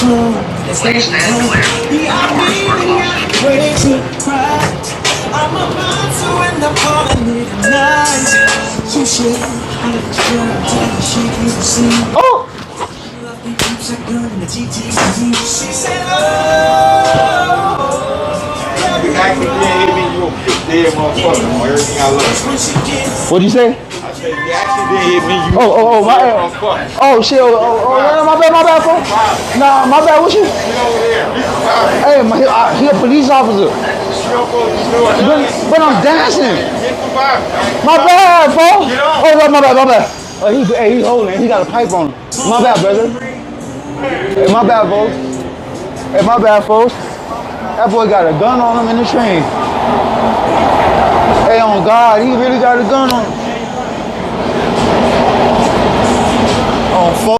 Please stand clear. Doors are closing. I'm about to end up calling it a night. You should let the girl tell you she can see. Oh! Love me keeps a gun in the GTV. She said, oh. You actually didn't hit me, you a dead motherfucker on everything I love. What'd you say? I said, you actually didn't hit me, you Oh, my dead bad. motherfucker. Oh, shit. My bad, fool. Nah, my bad. What you? Get over there. Hey, he a police officer. But I'm dancing. Get the bottom. My bad, fool. Get on. Oh, my bad. Oh, he's holding. He got a pipe on him. My bad, brother. Hey, my bad, folks. Hey, my bad, folks. That boy got a gun on him in the train. Hey, on God, he really got a gun on him. On